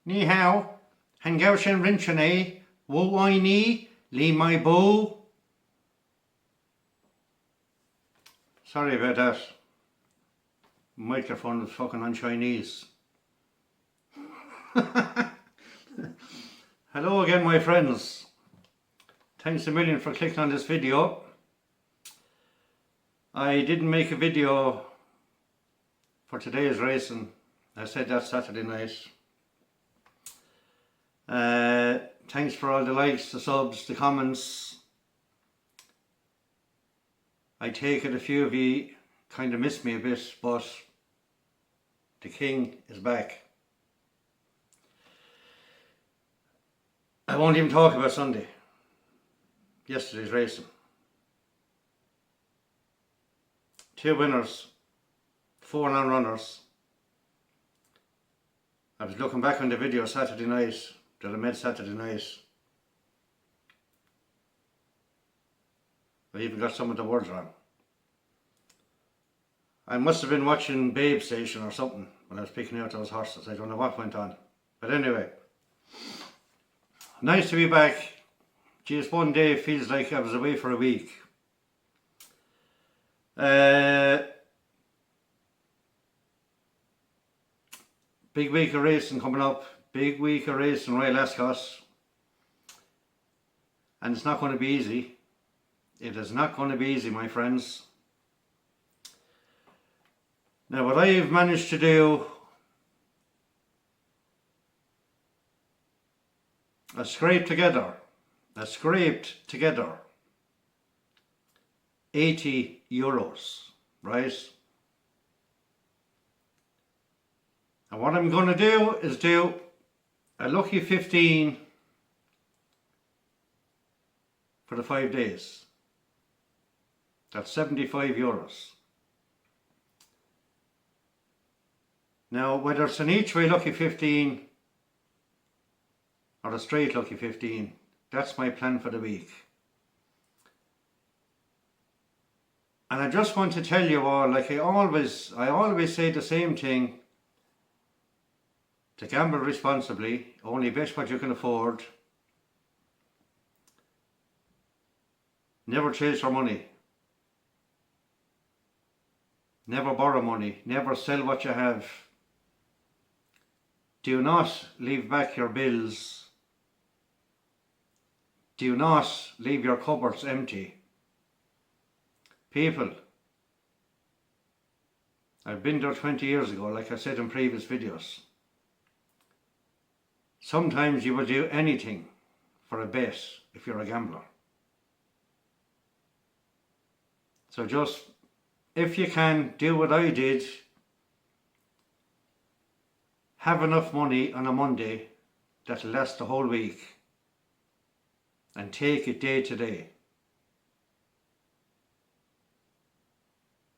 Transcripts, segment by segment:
Ni hao, han gao shen rin chane, wo I ni, li my bo. Sorry about that. Microphone was fucking on Chinese. Hello again, my friends. Thanks a million for clicking on this video. I didn't make a video for today's racing. I said that Saturday night. Thanks for all the likes, the subs, the comments. I take it a few of you kind of missed me a bit, but the king is back. I won't even talk about Sunday, yesterday's racing. 2 winners, 4 non-runners. I was looking back on the video Saturday night that I made Saturday night. I even got some of the words wrong. I must have been watching Babe Station or something when I was picking out those horses. I don't know what went on. But anyway, nice to be back. Geez, one day feels like I was away for a week. Big week of racing coming up. Big week of racing Royal Ascot. And it's not going to be easy. It is not going to be easy, my friends. Now, what I've managed to do, I scraped together 80 euros, right? And what I'm going to do is do a lucky 15 for the 5 days. That's 75 euros. Now, whether it's an each way lucky 15 or a straight lucky 15, that's my plan for the week. And I just want to tell you all, like I always say the same thing: to gamble responsibly, only bet what you can afford, never chase for money, never borrow money, never sell what you have. Do not leave back your bills. Do not leave your cupboards empty. People, I've been there 20 years ago, like I said in previous videos. Sometimes you will do anything for a bet if you're a gambler. So just, if you can, do what I did. Have enough money on a Monday that'll last the whole week, and take it day to day.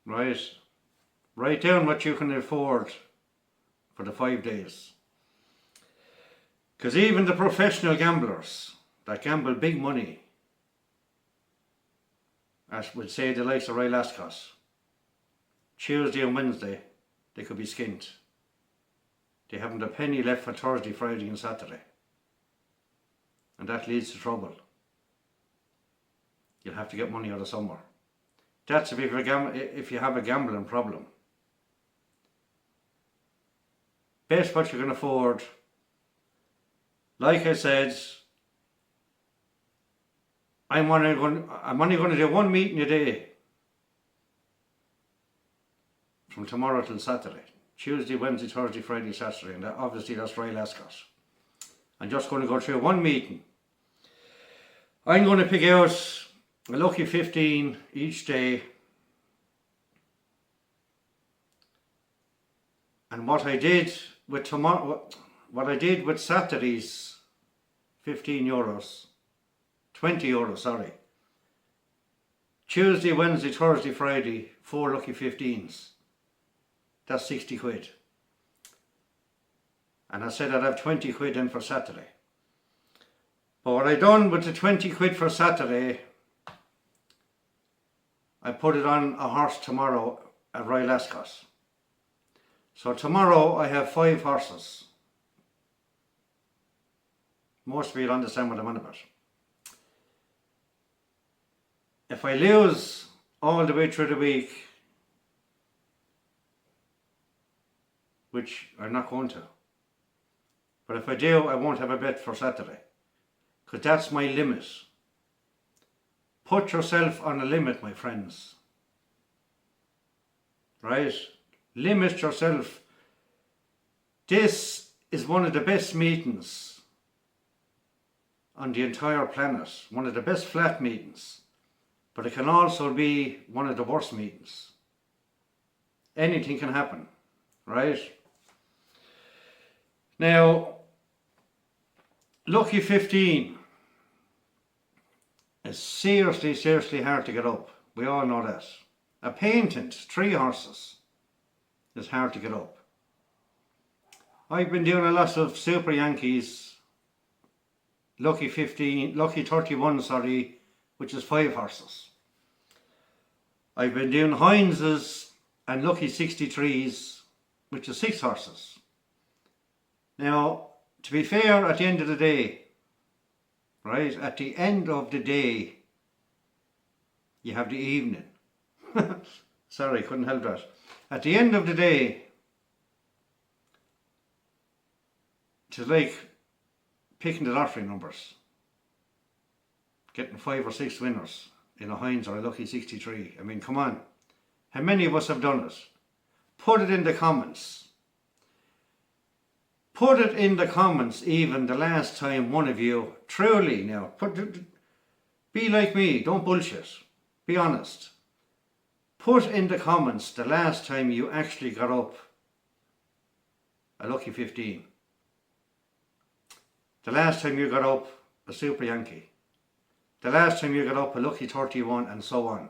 Right? Write down what you can afford for the 5 days. Because even the professional gamblers that gamble big money, as would say the likes of Royal Ascot, Tuesday and Wednesday, they could be skint. They haven't a penny left for Thursday, Friday and Saturday. And that leads to trouble. You'll have to get money out of somewhere. That's if you have a gambling problem. Bet what you can afford. Like I said, I'm only going to do one meeting a day from tomorrow till Saturday. Tuesday, Wednesday, Thursday, Friday, Saturday, and obviously that's Royal Ascot. I'm just going to go through one meeting. I'm going to pick out a lucky 15 each day. And what I did with Saturday's 15 euros, 20 euros, sorry. Tuesday, Wednesday, Thursday, Friday, 4 lucky 15s. That's 60 quid. And I said I'd have 20 quid in for Saturday. But what I done with the 20 quid for Saturday, I put it on a horse tomorrow at Royal Ascot. So tomorrow I have 5 horses. Most of you will understand what I'm on about. If I lose all the way through the week, which I'm not going to, but if I do, I won't have a bet for Saturday, because that's my limit. Put yourself on a limit, my friends. Right? Limit yourself. This is one of the best meetings on the entire planet. One of the best flat meetings. But it can also be one of the worst meetings. Anything can happen. Right? Now, lucky 15 is seriously hard to get up. We all know that. A patent, 3 horses, is hard to get up. I've been doing a lot of Super Yankees, lucky 31, which is 5 horses. I've been doing Heinz's and lucky 63s, which is 6 horses. Now, to be fair, at the end of the day, right, at the end of the day, you have the evening. Sorry, couldn't help that. At the end of the day, it's like picking the lottery numbers. Getting 5 or 6 winners in a Heinz or a lucky 63. I mean, come on. How many of us have done it? Put it in the comments. Put it in the comments even the last time one of you, truly now, be like me, don't bullshit. Be honest. Put in the comments the last time you actually got up a lucky 15. The last time you got up a Super Yankee. The last time you got up a lucky 31 and so on.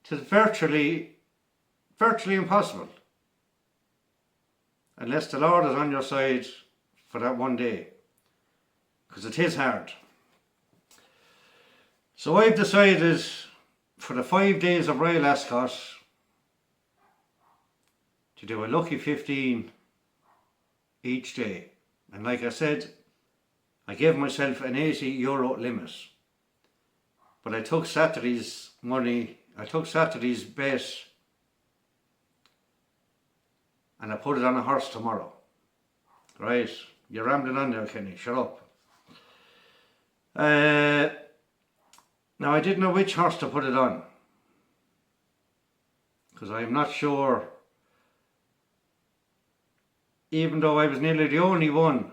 It is virtually impossible. Unless the Lord is on your side for that one day. Because it is hard. So I've decided for the 5 days of Royal Ascot to do a lucky 15 each day. And like I said, I gave myself an €80 limit. But I took Saturday's money, I took Saturday's bet, and I put it on a horse tomorrow. Right, you're rambling on there, Kenny, shut up. Now I didn't know which horse to put it on, because I'm not sure, even though I was nearly the only one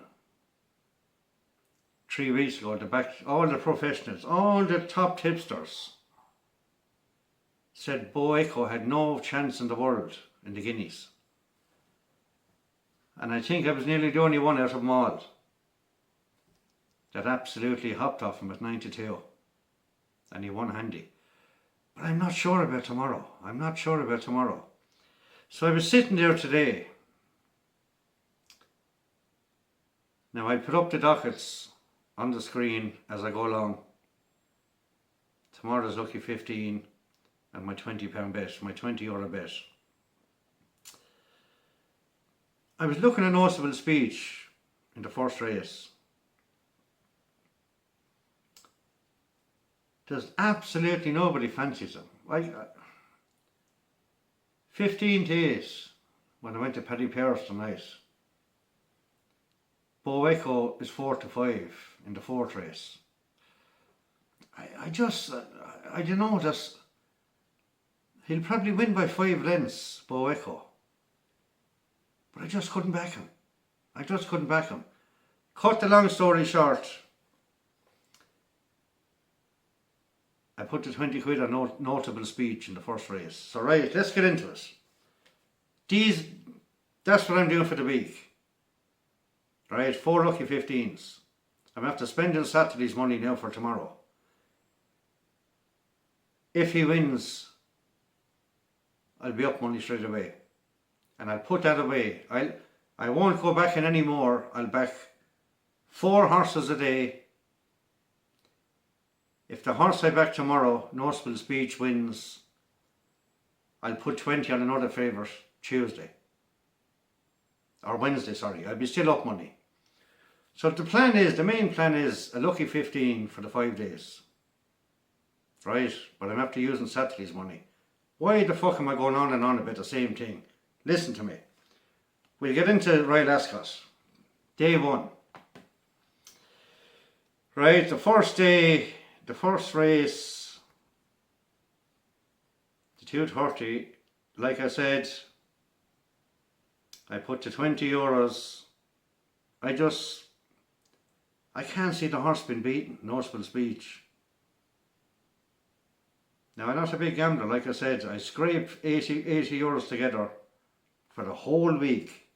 3 weeks ago, all the professionals, all the top tipsters said Bo Echo had no chance in the world in the Guineas. And I think I was nearly the only one out of them all that absolutely hopped off him at 9-2. And he won handy. But I'm not sure about tomorrow. So I was sitting there today. Now I put up the dockets on the screen as I go along. Tomorrow's lucky 15 and my £20 bet, my €20 bet. I was looking at Noticeable Speech in the first race. There's absolutely nobody fancies him. 15-8 when I went to Paddy Pierce tonight. Bo Echo is 4-5 in the 4th race. I don't know, he'll probably win by 5 lengths, Bo Echo. But I just couldn't back him. Cut the long story short, I put the 20 quid on Notable Speech in the first race. So right, let's get into it. That's what I'm doing for the week. Right, 4 lucky 15s. I'm after spending Saturday's money now for tomorrow. If he wins, I'll be up money straight away. And I'll put that away. I won't go back in anymore. I'll back 4 horses a day. If the horse I back tomorrow, Noticeable Speech, wins, I'll put 20 on another favourite Tuesday. Or Wednesday, sorry. I'll be still up money. So the main plan is a lucky 15 for the 5 days. Right? But I'm after using Saturday's money. Why the fuck am I going on and on about the same thing? Listen to me. We'll get into Royal Ascot. Day 1. Right, the first day, the first race, the 2:30, like I said, I put the €20. I can't see the horse being beaten, Noticeable Speech. Now, I'm not a big gambler, like I said. I scraped €80 together for the whole week.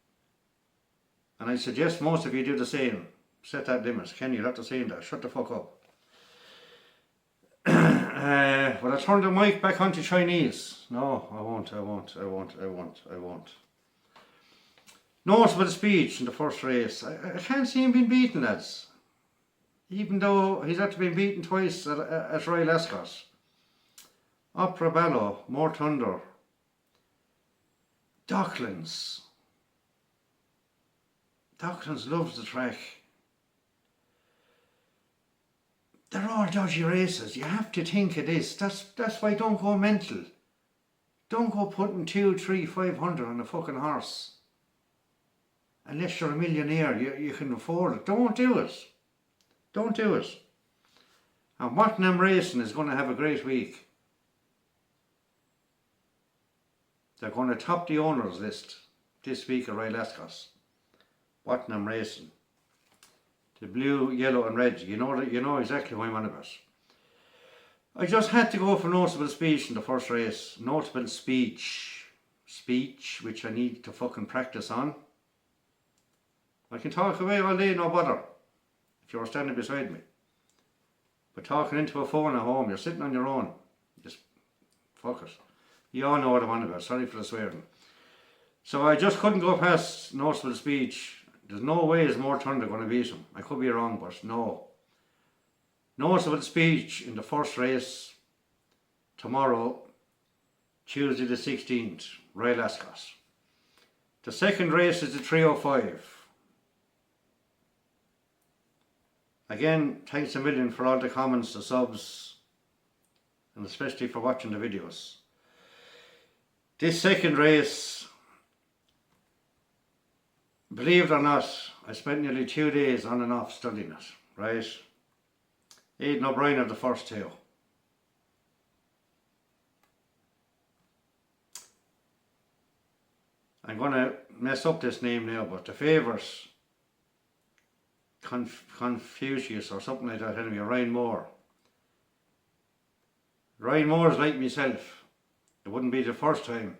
And I suggest most of you do the same. Set that limit. Ken, you're not saying that. Shut the fuck up. Will I turn the mic back onto Chinese? No, I won't. Noticeable Speech in the first race. I can't see him being beaten, lads. Even though he's had to be beaten twice at Royal Ascot. Opera Ballo, More Thunder, Docklands. Docklands loves the track. They're all dodgy races. You have to think of this. That's why don't go mental. Don't go putting 2, 3, 500 on a fucking horse. Unless you're a millionaire, you can afford it. Don't do it. Don't do it. And Wattenham Racing is going to have a great week. They're going to top the owners list this week at Royal Ascot. Wattenham Racing. The blue, yellow and red. You know exactly what I'm on about. I just had to go for Noticeable Speech in the first race. Notable Speech. Speech, which I need to fucking practice on. I can talk away all day, no bother. If you're standing beside me. But talking into a phone at home, you're sitting on your own. Just fuck it. You all know what I'm on about. Sorry for the swearing. So I just couldn't go past Noticeable Speech. There's no way is More Thunder going to beat him. I could be wrong, but no. Noticeable Speech in the first race tomorrow, Tuesday the 16th, Royal Ascot. The second race is the 305. Again, thanks a million for all the comments, the subs, and especially for watching the videos. This second race, believe it or not, I spent nearly 2 days on and off studying it, right? Aidan O'Brien of the first two. I'm going to mess up this name now, but the favourite, Confucius or something like that anyway, Ryan Moore. Ryan Moore is like myself. It wouldn't be the first time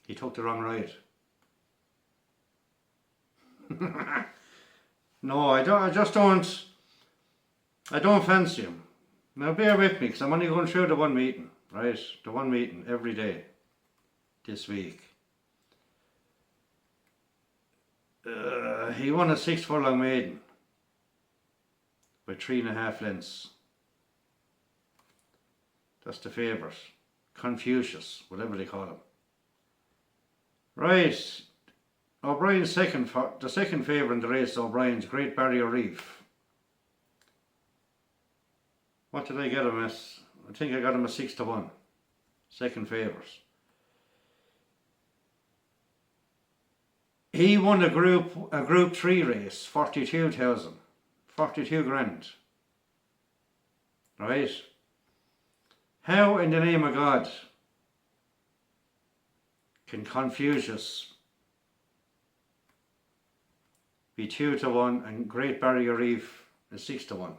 he took the wrong ride. No, I don't fancy him. Now bear with me, because I'm only going through the one meeting, right? The one meeting every day this week. He won a 6 furlong maiden by 3.5 lengths. That's the favourite. Confucius, whatever they call him. Right. O'Brien's the second favourite in the race, O'Brien's Great Barrier Reef. What did I get him at? I think I got him a 6-1. Second favourite. He won a group 3 race, 42,000. 42 grand. Right? How in the name of God can Confucius be 2-1 and Great Barrier Reef is 6-1?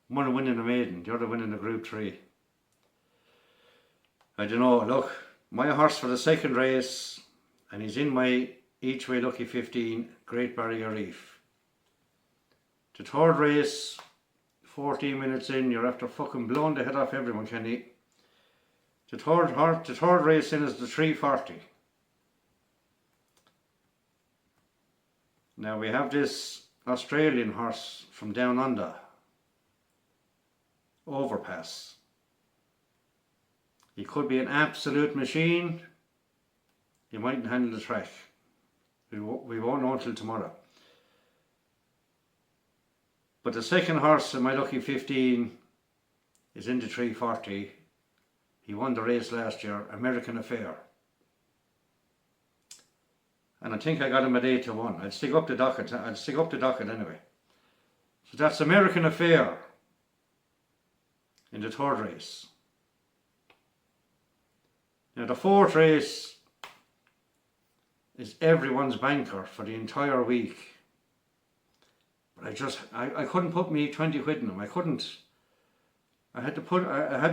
One winning a maiden, the other winning a group 3. I don't know, look, my horse for the second race, and he's in my each way lucky 15, Great Barrier Reef. The third race, 14 minutes in, you're after fucking blowing the head off everyone, Kenny. The third race in is the 340. Now we have this Australian horse from down under, Overpass. He could be an absolute machine. He mightn't handle the track. We won't know until tomorrow. But the second horse in my lucky 15 is in the 340. He won the race last year, American Affair. And I think I got him at 8-1. I'll stick up the docket anyway. So that's American Affair in the third race. Now the fourth race is everyone's banker for the entire week. But I couldn't put me 20 quid in them. I couldn't. I had to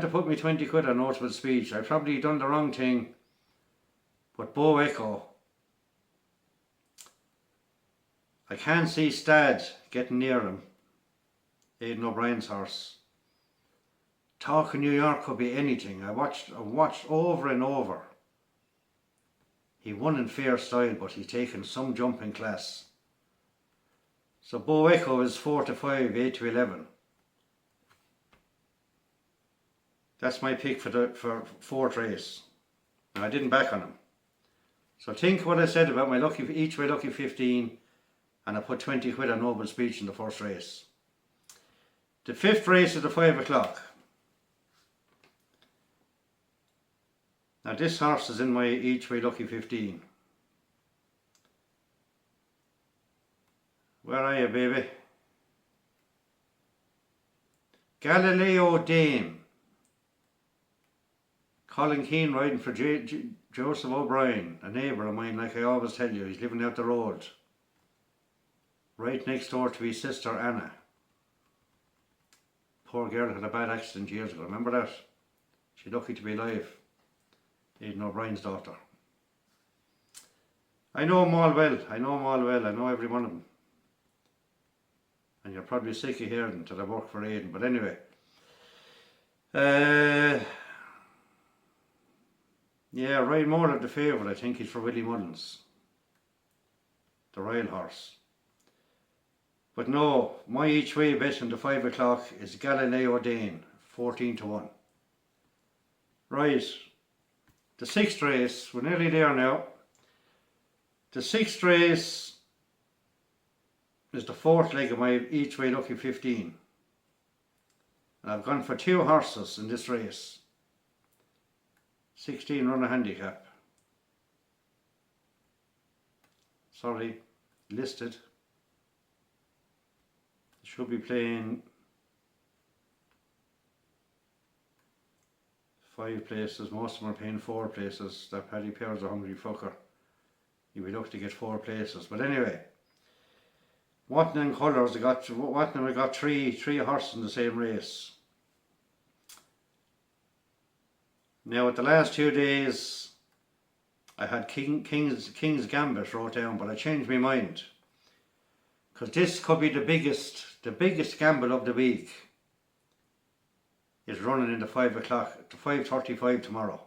put me 20 quid on notable speech. I probably done the wrong thing. But Bo Echo, I can't see Stad getting near him. Aidan O'Brien's horse. Talk in New York could be anything. I watched over and over. He won in fair style, but he's taken some jumping class. So Bo Echo is 4-5, 8-11. That's my pick for fourth race. Now I didn't back on him. So think what I said about my each way lucky 15, and I put 20 quid on noble speech in the first race. The fifth race is at 5 o'clock. Now this horse is in my each way lucky 15. Where are you, baby? Galileo Dame. Colin Keane riding for Joseph O'Brien, a neighbour of mine, like I always tell you. He's living out the road, right next door to his sister Anna. Poor girl had a bad accident years ago, remember that? She's lucky to be alive. Aidan O'Brien's daughter. I know them all well, I know every one of them. And you're probably sick of hearing that I work for Aidan, but anyway. Yeah, Ryan Moore of the favourite, I think he's for Willie Mullins, the Royal Horse. But no, my each way bet in the 5 o'clock is Galileo Dane, 14-1. Right, the sixth race, we're nearly there now. The sixth race is the fourth leg of my each way lucky 15. And I've gone for two horses in this race. 16 runner handicap. Sorry, listed. Should be playing 5 places. Most of them are paying 4 places. That Paddy Pear's a hungry fucker. He'll be lucky to get 4 places. But anyway, Watnam colours, Watnam got three horses in the same race. Now at the last 2 days I had King's Gambit wrote down, but I changed my mind. Because this could be the biggest gamble of the week is running in the 5 o'clock, to 5:35 tomorrow.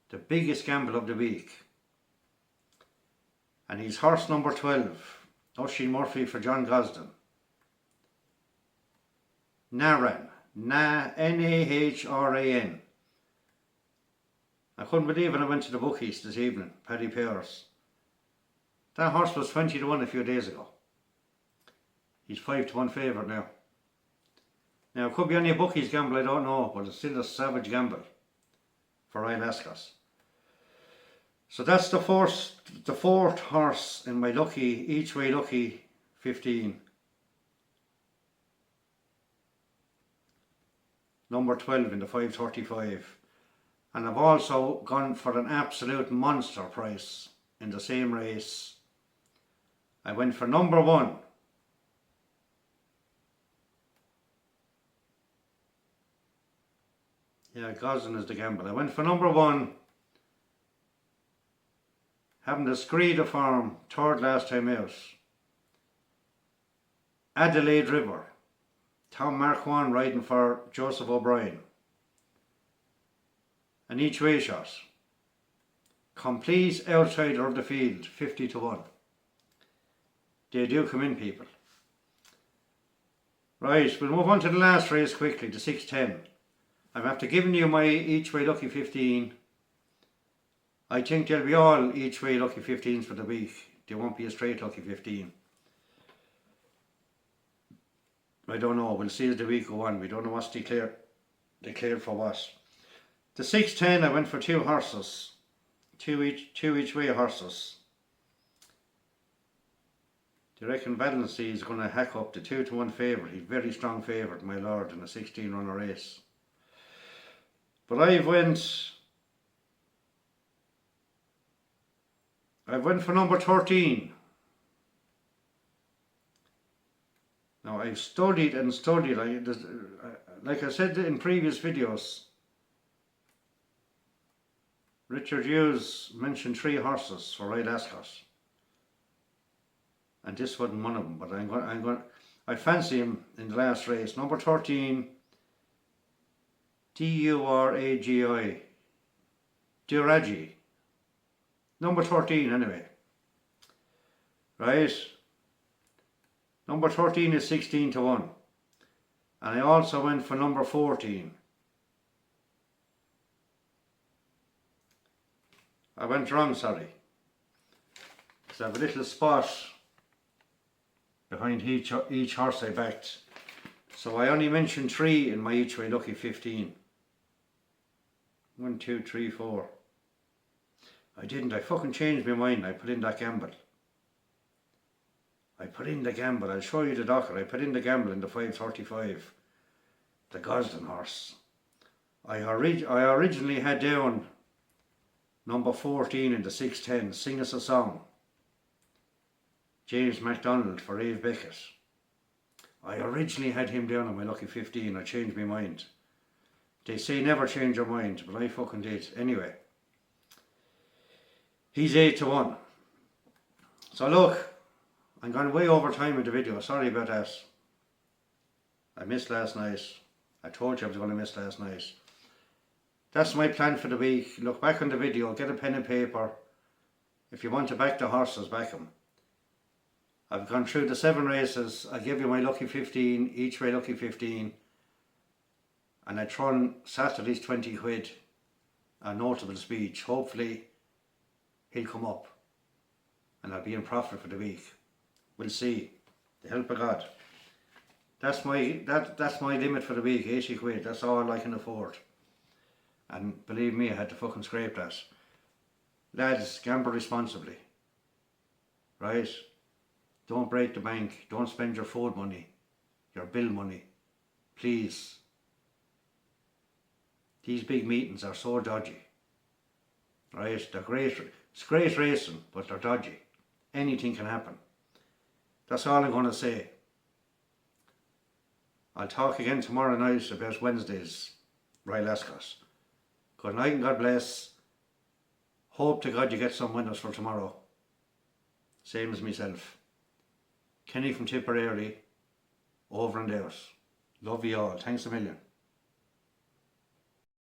The biggest gamble of the week. And he's horse number 12, Oisin Murphy for John Gosden. Nahran, Nahran. I couldn't believe when I went to the bookies this evening, Paddy Pear's. That horse was 20-1 a few days ago. He's 5-1 favourite now. Now it could be only a bookies gamble, I don't know, but it's still a savage gamble for Royal Ascot. So that's the fourth horse in my each way lucky 15. Number 12 in the 5:35. And I've also gone for an absolute monster price in the same race. I went for number 1. Yeah, Gosden is the gamble. I went for number 1. Having the Screed form, third last time out. Adelaide River. Tom Marquand riding for Joseph O'Brien. An each way shot. Complete outsider of the field, 50-1. They do come in, people. Right, we'll move on to the last race quickly, the 6:10. I'm after giving you my each way lucky 15. I think they'll be all each way lucky 15s for the week. they won't be a straight lucky 15. I don't know, we'll see as the week go on. We don't know what's declared for what. The 6-10 I went for 2 horses, two each way horses. Do you reckon Valency is going to hack up the 2-1 favourite? He's very strong favourite, my lord, in a 16-runner race. But I went for number 13. Now I've studied and studied. Like I said in previous videos, Richard Hughes mentioned 3 horses for Ride Ascot, and this wasn't one of them. But I fancy him in the last race. Number 13, Duragi, Duragi. Number 13 anyway. Right. Number 13 is 16-1. And I also went for number 14. I went wrong, sorry. Because I have a little spot behind each horse I backed. So I only mentioned 3 in my each way lucky 15. 1, 2, 3, 4. I didn't. I fucking changed my mind. I put in that gamble. I'll show you the docker. I put in the gamble in the 535. The Gosden horse. I originally had down number 14 in the 6-10. Sing Us a Song. James MacDonald for Ave Beckett. I originally had him down on my lucky 15. I changed my mind. They say never change your mind, but I fucking did. Anyway. He's 8-1. So look, I'm going way over time in the video. Sorry about that. I missed last night. I told you I was going to miss last night. That's my plan for the week. Look back on the video, get a pen and paper. If you want to back the horses, back them. I've gone through the 7 races. I give you my lucky 15, each way lucky 15. And I thrown Saturday's 20 quid, a notable speech. Hopefully he'll come up and I'll be in profit for the week. We'll see. The help of God. That's my limit for the week, 80 quid. That's all I can afford. And believe me, I had to fucking scrape that. Lads, gamble responsibly. Right? Don't break the bank. Don't spend your food money, your bill money. Please. These big meetings are so dodgy. Right? They're great. It's great racing, but they're dodgy. Anything can happen. That's all I'm going to say. I'll talk again tomorrow night about Wednesday's Royal Ascot. Good night and God bless. Hope to God you get some winners for tomorrow. Same as myself. Kenny from Tipperary, over and out. Love you all. Thanks a million.